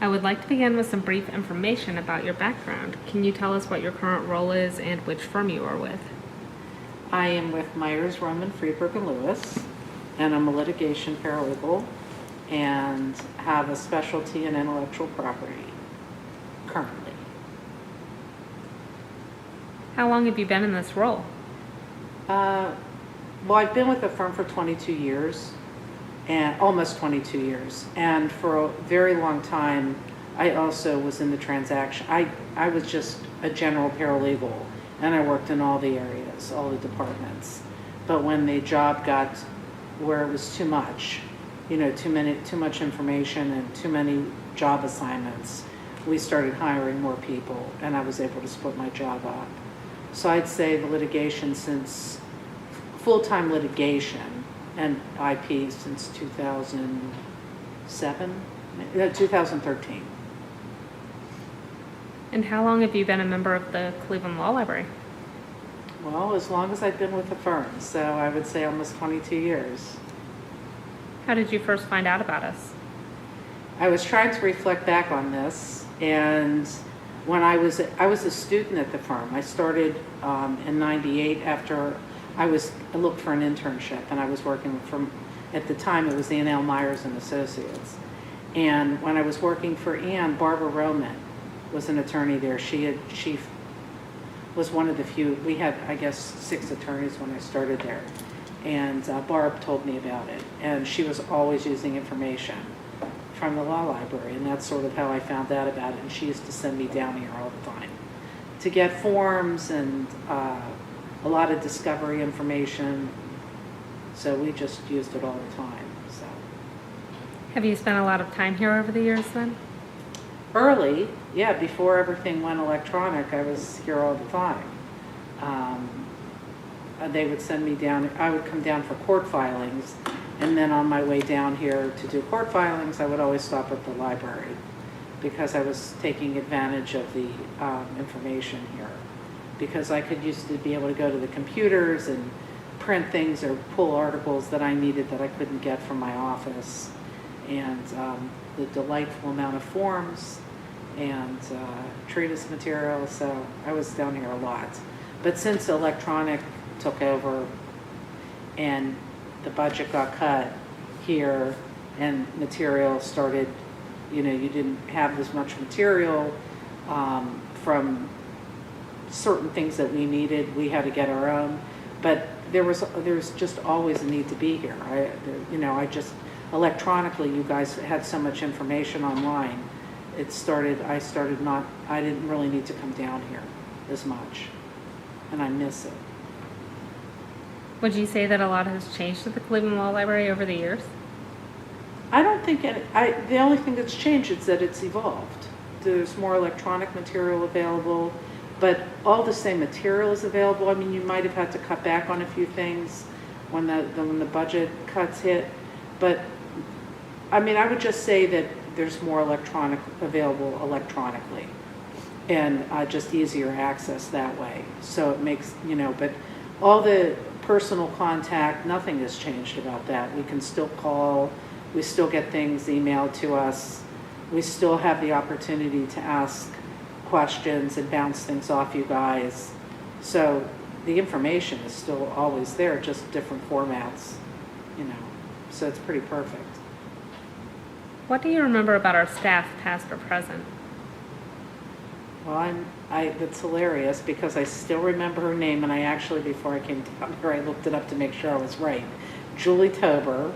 I would like to begin with some brief information about your background. Can you tell us what your current role is and which firm you are with? I am with Myers, Roman, Freeburg & Lewis, and I'm a litigation paralegal and have a specialty in intellectual property currently. How long have you been in this role? Well, I've been with the firm for 22 years, and almost 22 years. And for a very long time, I also was in the transaction. I was just a general paralegal, and I worked in all the areas, all the departments. But when the job got where it was too much, too much information and too many job assignments, we started hiring more people, and I was able to split my job up. So I'd say the litigation since full-time litigation and IP since 2013. And how long have you been a member of the Cleveland Law Library? Well, as long as I've been with the firm, so I would say almost 22 years. How did you first find out about us? I was trying to reflect back on this, and when I was a student at the firm. I started in '98 after I looked for an internship, and I was working at the time it was Ann Myers and Associates. And when I was working for Ann, Barbara Roman was an attorney there. She was one of the few. We had, I guess, 6 attorneys when I started there, and Barb told me about it, and she was always using information from the law library, and that's sort of how I found out about it. And she used to send me down here all the time to get forms and a lot of discovery information. So we just used it all the time. So Have you spent a lot of time here over the years then? early, yeah, before everything went electronic, I was here all the time. They would send me down. I would come down for court filings, and then on my way down here to do court filings, I would always stop at the library because I was taking advantage of the information here. Because I used to be able to go to the computers and print things or pull articles that I needed that I couldn't get from my office, and the delightful amount of forms and treatise material. So I was down here a lot. But since electronic took over and the budget got cut here and material started, you didn't have as much material from certain things that we needed. We had to get our own, but there was just always a need to be here. I just electronically, you guys had so much information online. I didn't really need to come down here as much, and I miss it. Would you say that a lot has changed at the Cleveland Law Library over the years? I don't think the only thing that's changed is that it's evolved. There's more electronic material available, but all the same material is available. I mean, you might have had to cut back on a few things when the budget cuts hit, but I mean, I would just say that there's more available electronically, and just easier access that way. So it makes, but all the personal contact, nothing has changed about that. We can still call, we still get things emailed to us, we still have the opportunity to ask questions and bounce things off you guys. So the information is still always there, just different formats, so it's pretty perfect. What do you remember about our staff, past or present? Well, that's hilarious because I still remember her name, and I actually, before I came down here, I looked it up to make sure I was right. Julie Tober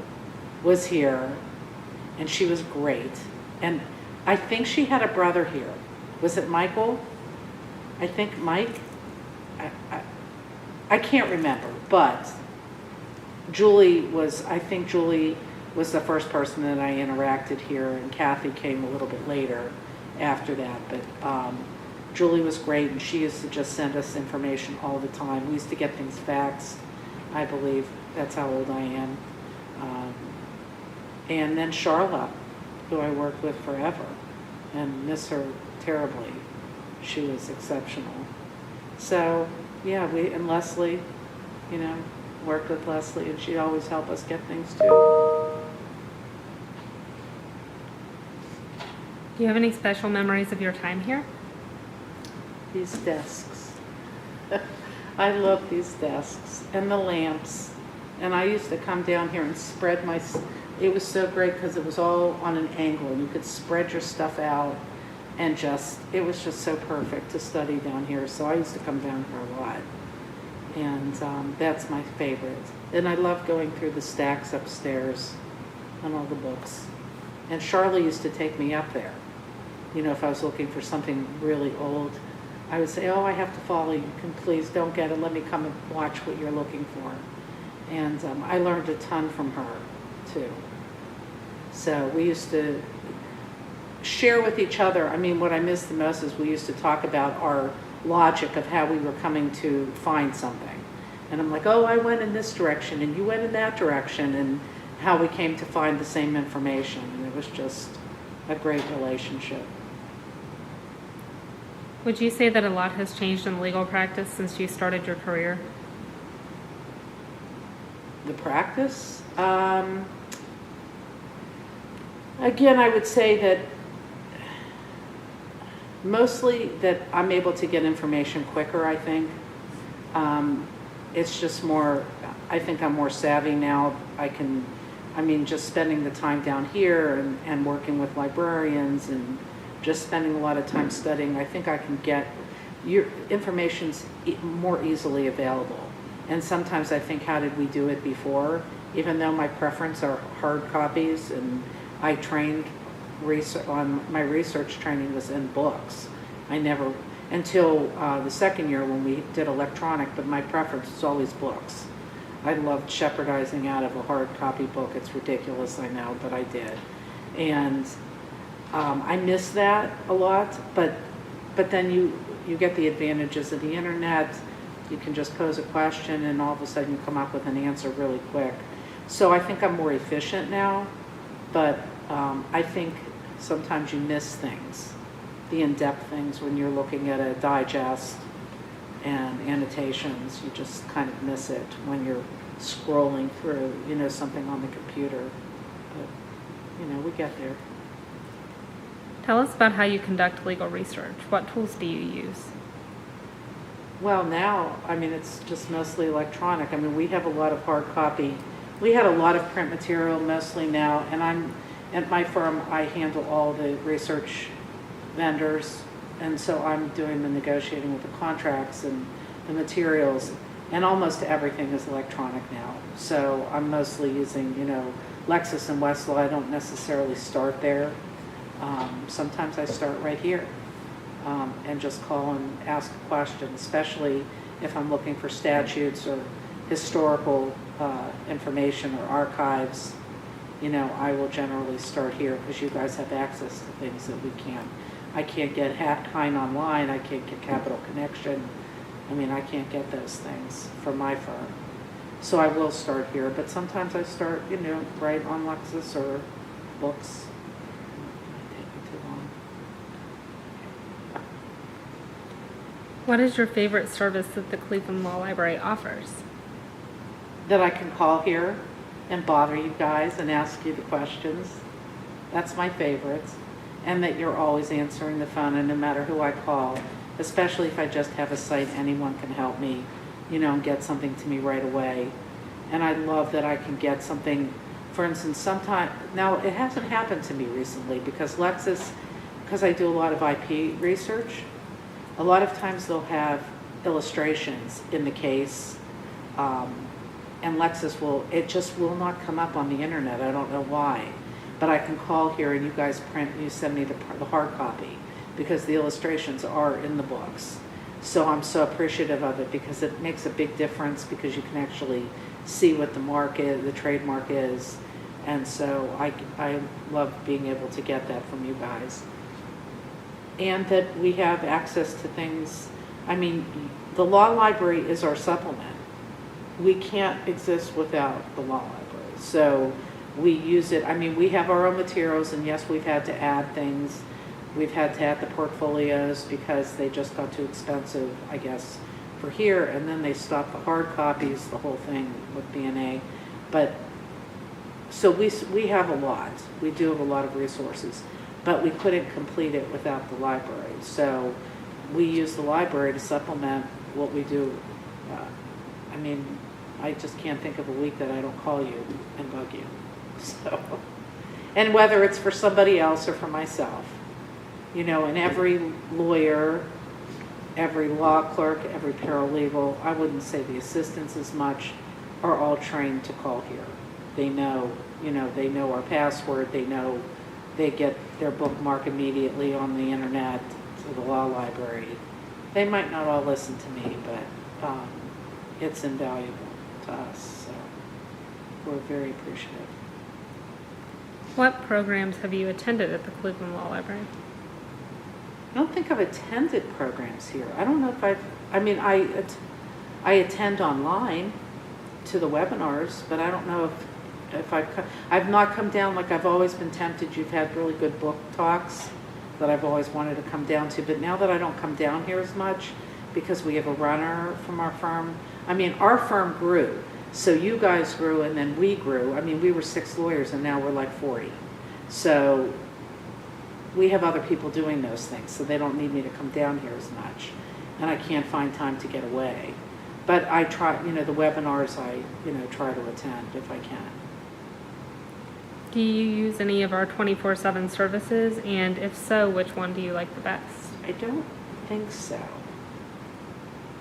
was here, and she was great. And I think she had a brother here. Was it Michael? I think Mike? I can't remember, but Julie was the first person that I interacted here, and Kathy came a little bit later after that. But Julie was great, and she used to just send us information all the time. We used to get things faxed, I believe. That's how old I am. And then Charlotte, who I worked with forever and miss her terribly. She was exceptional. So, yeah, and Leslie, worked with Leslie, and she'd always help us get things too. Do you have any special memories of your time here? These desks. I love these desks and the lamps. And I used to come down here and spread it was so great because it was all on an angle and you could spread your stuff out and it was just so perfect to study down here. So I used to come down here a lot. And that's my favorite. And I love going through the stacks upstairs on all the books. And Charlie used to take me up there. You know, if I was looking for something really old, I would say, oh, I have to follow you. Please don't get it. Let me come and watch what you're looking for. And I learned a ton from her, too. So we used to share with each other. I mean, what I miss the most is we used to talk about our logic of how we were coming to find something. And I'm like, oh, I went in this direction, and you went in that direction, and how we came to find the same information. And it was just a great relationship. Would you say that a lot has changed in legal practice since you started your career? The practice? Again, I would say that mostly that I'm able to get information quicker, I think. It's just more, I think I'm more savvy now. Just spending the time down here and working with librarians and just spending a lot of time studying, I think I can get your information's more easily available. And sometimes I think, how did we do it before? Even though my preference are hard copies, and I trained my research training was in books. I never, until the second year when we did electronic, but my preference was always books. I loved shepherdizing out of a hard copy book. It's ridiculous, I know, but I did. And I miss that a lot, but then you get the advantages of the internet. You can just pose a question and all of a sudden you come up with an answer really quick. So I think I'm more efficient now, but I think sometimes you miss things, the in-depth things when you're looking at a digest and annotations. You just kind of miss it when you're scrolling through, something on the computer. But, we get there. Tell us about how you conduct legal research. What tools do you use? Well, now, it's just mostly electronic. We have a lot of hard copy. We had a lot of print material mostly now, and at my firm, I handle all the research vendors, and so I'm doing the negotiating with the contracts and the materials, and almost everything is electronic now. So I'm mostly using, Lexis and Westlaw. I don't necessarily start there. Sometimes I start right here. And just call and ask a question, especially if I'm looking for statutes or historical information or archives. I will generally start here because you guys have access to things that we can't. I can't get Hein online. I can't get Capital Connection. I can't get those things from my firm. So I will start here, but sometimes I start, right on Lexis or books. What is your favorite service that the Cleveland Law Library offers? That I can call here and bother you guys and ask you the questions. That's my favorite. And that you're always answering the phone, and no matter who I call, especially if I just have a site, anyone can help me, and get something to me right away. And I love that I can get something, for instance, now it hasn't happened to me recently because Lexis, because I do a lot of IP research, a lot of times they'll have illustrations in the case, and Lexis it just will not come up on the internet. I don't know why, but I can call here and you guys print and you send me the hard copy because the illustrations are in the books. So I'm so appreciative of it because it makes a big difference because you can actually see what the mark is, the trademark is, and so I love being able to get that from you guys. And that we have access to things. The law library is our supplement. We can't exist without the law library. So we use it. We have our own materials, and yes, we've had to add things. We've had to add the portfolios because they just got too expensive, I guess, for here. And then they stopped the hard copies, the whole thing with B&A. But so we have a lot. We do have a lot of resources. but we couldn't complete it without the library. So we use the library to supplement what we do. I mean, I just can't think of a week that I don't call you and bug you. So, and whether it's for somebody else or for myself, you know, and every lawyer, every law clerk, every paralegal, I wouldn't say the assistants as much, are all trained to call here. They know, you know, they know our password, they know they get their bookmark immediately on the internet to the law library. They might not all listen to me, but it's invaluable to us, so we're very appreciative. What programs have you attended at the Cleveland Law Library? I don't think I've attended programs here. I don't know if I attend online to the webinars, but I don't know if I've not come down. Like, I've always been tempted. You've had really good book talks that I've always wanted to come down to, but now that I don't come down here as much because we have a runner from our firm. I mean, our firm grew, so you guys grew and then we grew. I mean, we were 6 lawyers and now we're like 40. So we have other people doing those things, so they don't need me to come down here as much. And I can't find time to get away. But I try, you know, the webinars I, you know, try to attend if I can. Do you use any of our 24/7 services? And if so, which one do you like the best? I don't think so.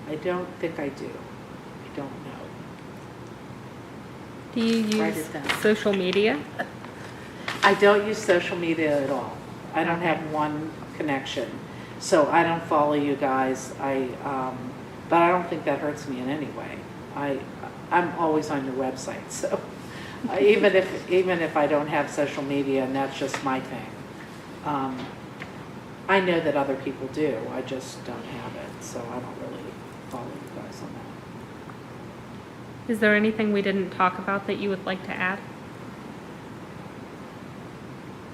I don't think I do. I don't know. Do you Write use it down. social media? I don't use social media at all. I don't have one connection. So I don't follow you guys. But I don't think that hurts me in any way. I'm always on your website, so even if I don't have social media and that's just my thing, I know that other people do. I just don't have it, so I don't really follow you guys on that. Is there anything we didn't talk about that you would like to add?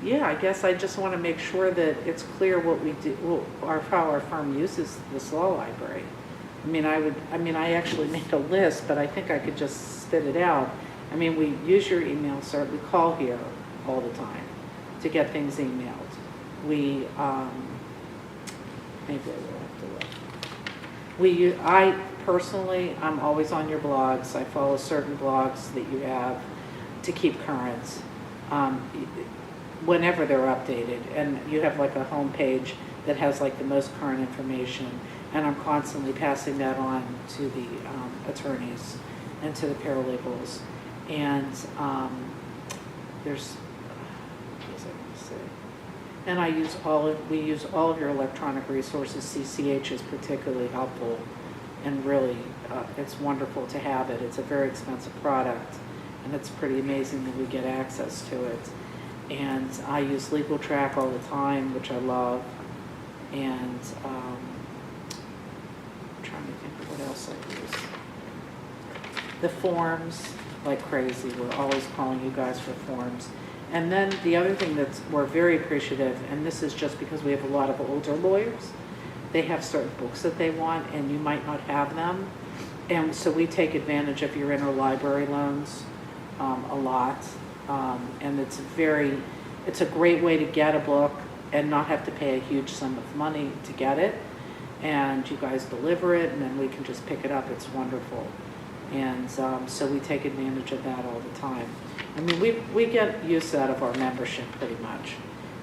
Yeah, I guess I just want to make sure that it's clear what we do, how our firm uses this law library. I actually made a list, but I think I could just spit it out. I mean, we use your email, sir. We call here all the time to get things emailed. We, maybe I will have to look. I personally, I'm always on your blogs. I follow certain blogs that you have to keep current, whenever they're updated. And you have like a home page that has like the most current information. And I'm constantly passing that on to the attorneys and to the paralegals. And there's, what was I going to say? And we use all of your electronic resources. CCH is particularly helpful, and really, it's wonderful to have it. It's a very expensive product, and it's pretty amazing that we get access to it. And I use Legal Track all the time, which I love. And trying to think of what else I use. The forms, like crazy. We're always calling you guys for forms. And then the other thing we're very appreciative, and this is just because we have a lot of older lawyers, they have certain books that they want and you might not have them. And so we take advantage of your interlibrary loans a lot. And it's a great way to get a book and not have to pay a huge sum of money to get it. And you guys deliver it, and then we can just pick it up. It's wonderful. And so we take advantage of that all the time. I mean, we get use out of our membership pretty much.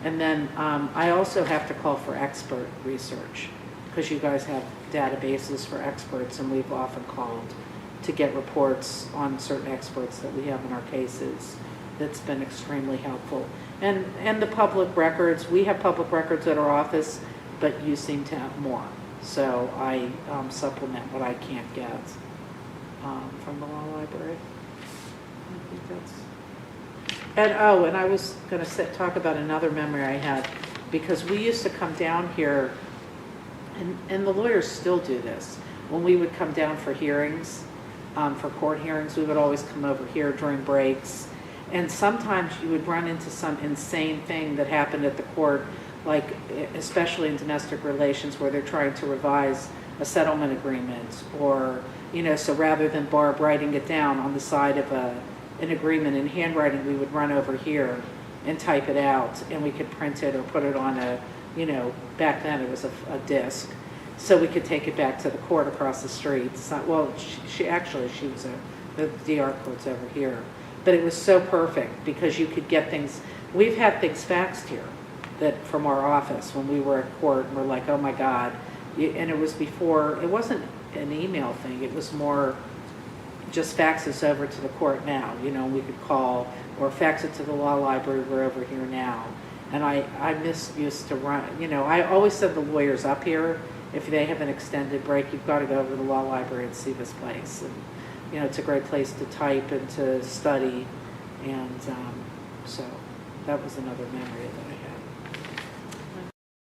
And then I also have to call for expert research, because you guys have databases for experts, and we've often called to get reports on certain experts that we have in our cases. That's been extremely helpful. And the public records, we have public records at our office, but you seem to have more. So I supplement what I can't get from the law library. I think that's... And I was going to talk about another memory I had, because we used to come down here, and the lawyers still do this. When we would come down for hearings, for court hearings, we would always come over here during breaks. And sometimes you would run into some insane thing that happened at the court, like especially in domestic relations, where they're trying to revise a settlement agreement, or, you know, so rather than Barb writing it down on the side of an agreement in handwriting, we would run over here and type it out, and we could print it or put it on a, back then it was a disc. So we could take it back to the court across the street. It's not, well, she was the DR court's over here. But it was so perfect because you could get things, we've had things faxed here that from our office when we were at court, and we're like, oh my God. And it was before, it wasn't an email thing, it was more just fax us over to the court now, we could call, or fax it to the law library, we're over here now. And I used to run, I always send the lawyers up here. If they have an extended break, you've got to go over to the law library and see this place. And, it's a great place to type and to study. And so that was another memory of that.